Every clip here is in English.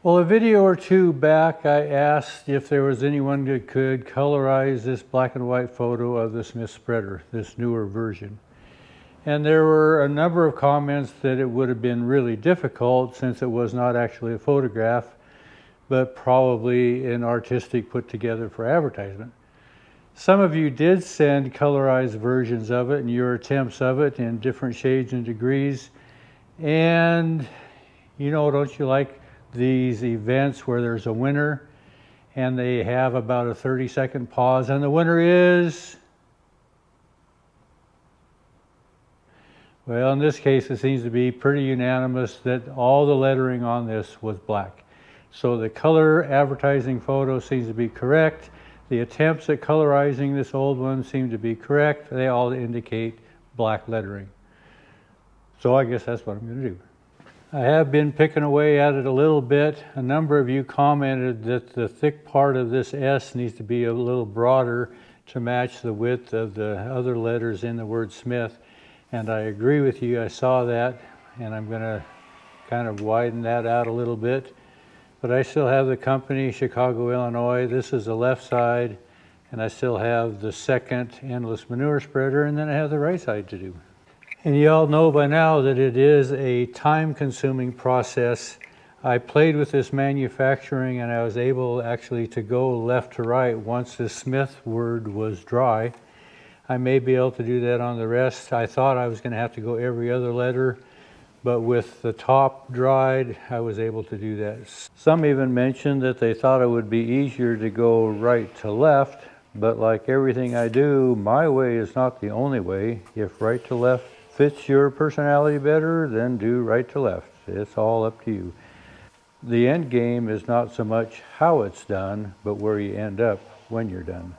Well, a video or two back, I asked if there was anyone that could colorize this black and white photo of the Smith spreader, this newer version. And there were a number of comments that it would have been really difficult since it was not actually a photograph, but probably an artistic put together for advertisement. Some of you did send colorized versions of it and your attempts of it in different shades and degrees. And you know, don't you like these events where there's a winner and they have about a 30-second pause and the winner is? Well, in this case, it seems to be pretty unanimous that all the lettering on this was black. So the color advertising photo seems to be correct. The attempts at colorizing this old one seem to be correct. They all indicate black lettering. So I guess that's what I'm going to do. I have been picking away at it a little bit. A number of you commented that the thick part of this S needs to be a little broader to match the width of the other letters in the word Smith. And I agree with you. I saw that, and I'm going to kind of widen that out a little bit. But I still have the company, Chicago, Illinois. This is the left side, and I still have the second endless manure spreader, and then I have the right side to do. And you all know by now that it is a time-consuming process. I played with this manufacturing, and I was able actually to go left to right once the Smith word was dry. I may be able to do that on the rest. I thought I was going to have to go every other letter, but with the top dried, I was able to do that. Some even mentioned that they thought it would be easier to go right to left, but like everything I do, my way is not the only way. If right to left fits your personality better, then do right to left. It's all up to you. The end game is not so much how it's done, but where you end up when you're done.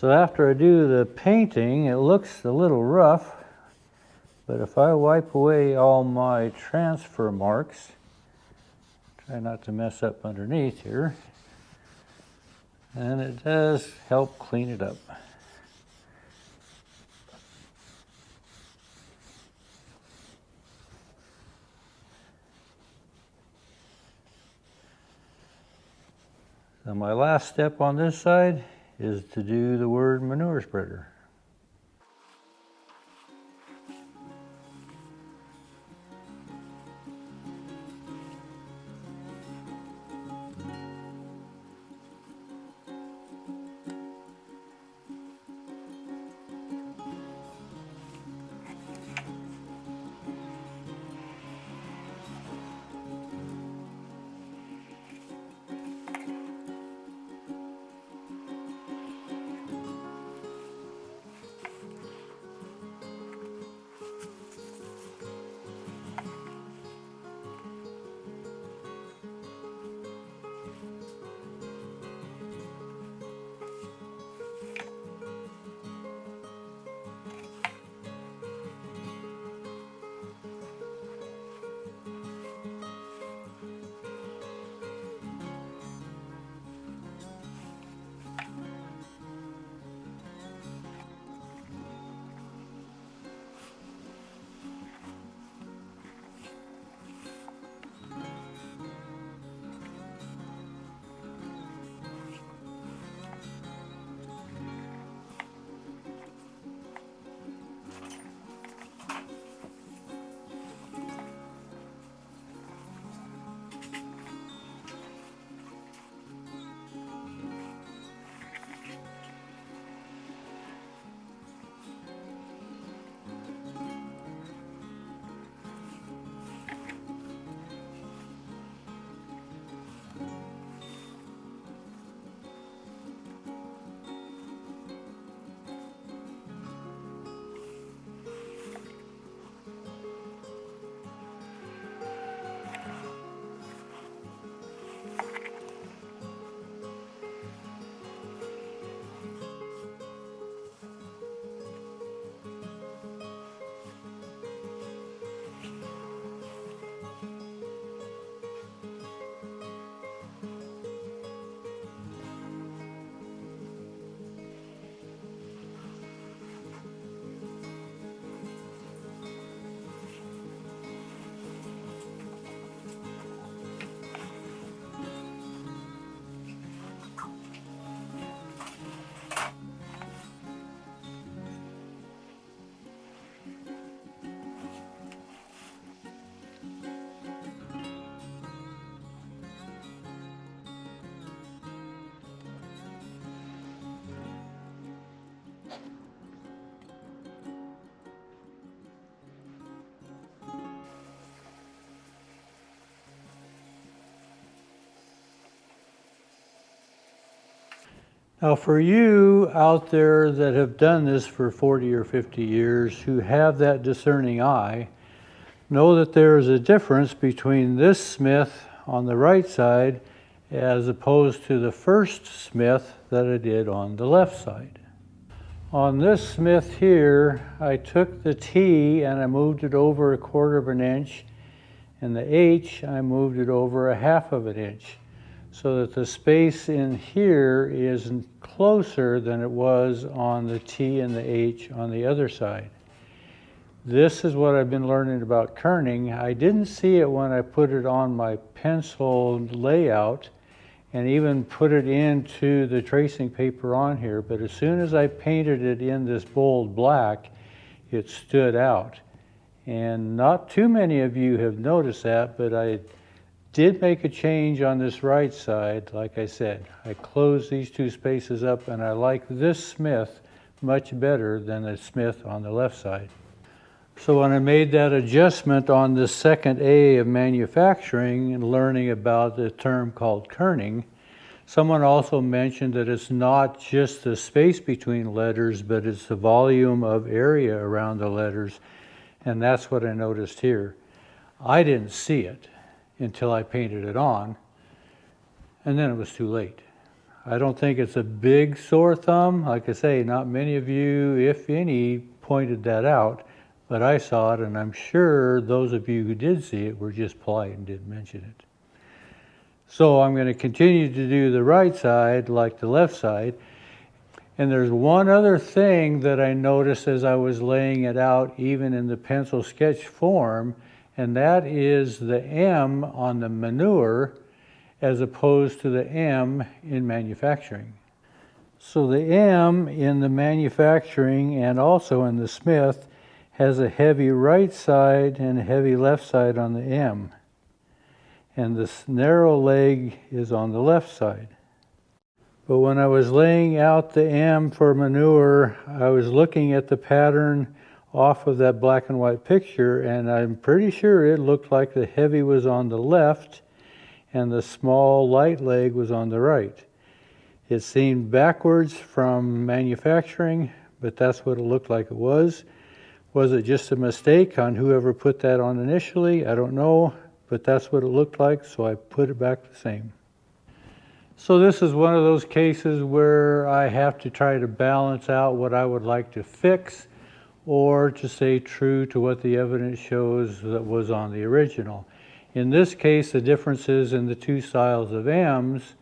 So after I do the painting, it looks a little rough, but if I wipe away all my transfer marks, try not to mess up underneath here, and it does help clean it up. So my last step on this side is to do the word manure spreader. Now for you out there that have done this for 40 or 50 years, who have that discerning eye, know that there is a difference between this smith on the right side as opposed to the first smith that I did on the left side. On this smith here, I took the T and I moved it over 1/4 of an inch, and the H, I moved it over 1/2 of an inch, so that the space in here is closer than it was on the T and the H on the other side. This is what I've been learning about kerning. I didn't see it when I put it on my pencil layout and even put it into the tracing paper on here, but as soon as I painted it in this bold black, it stood out. And not too many of you have noticed that, but I did make a change on this right side. Like I said, I closed these two spaces up, and I like this smith much better than the smith on the left side. So when I made that adjustment on the second A of manufacturing and learning about the term called kerning, someone also mentioned that it's not just the space between letters, but it's the volume of area around the letters, and that's what I noticed here. I didn't see it until I painted it on, and then it was too late. I don't think it's a big sore thumb. Like I say, not many of you, if any, pointed that out, but I saw it, and I'm sure those of you who did see it were just polite and didn't mention it. So I'm going to continue to do the right side like the left side. And there's one other thing that I noticed as I was laying it out, even in the pencil sketch form, and that is the M on the manure as opposed to the M in manufacturing. So the M in the manufacturing and also in the Smith has a heavy right side and a heavy left side on the M. And this narrow leg is on the left side. But when I was laying out the M for manure, I was looking at the pattern off of that black and white picture, and I'm pretty sure it looked like the heavy was on the left and the small light leg was on the right. It seemed backwards from manufacturing, but that's what it looked like it was. Was it just a mistake on whoever put that on initially? I don't know, but that's what it looked like, so I put it back the same. So this is one of those cases where I have to try to balance out what I would like to fix or to stay true to what the evidence shows that was on the original. In this case, the differences in the two styles of M's,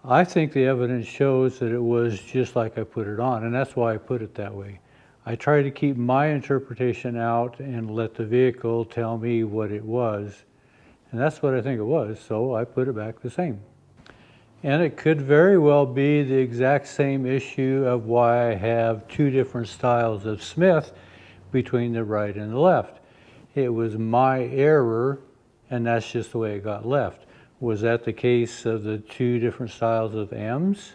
I think the evidence shows that it was just like I put it on, and that's why I put it that way. I try to keep my interpretation out and let the vehicle tell me what it was, and that's what I think it was, so I put it back the same. And it could very well be the exact same issue of why I have two different styles of Smith between the right and the left. It was my error, and that's just the way it got left. Was that the case of the two different styles of M's?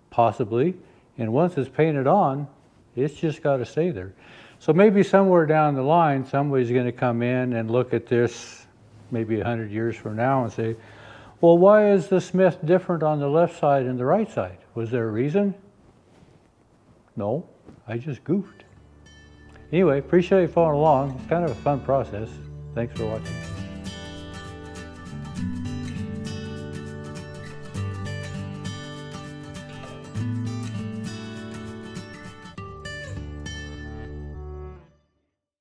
Possibly. And once it's painted on, it's just got to stay there. So maybe somewhere down the line, somebody's going to come in and look at this maybe 100 years from now and say, well, why is the Smith different on the left side and the right side? Was there a reason? No, I just goofed. Anyway, appreciate you following along. It's kind of a fun process. Thanks for watching.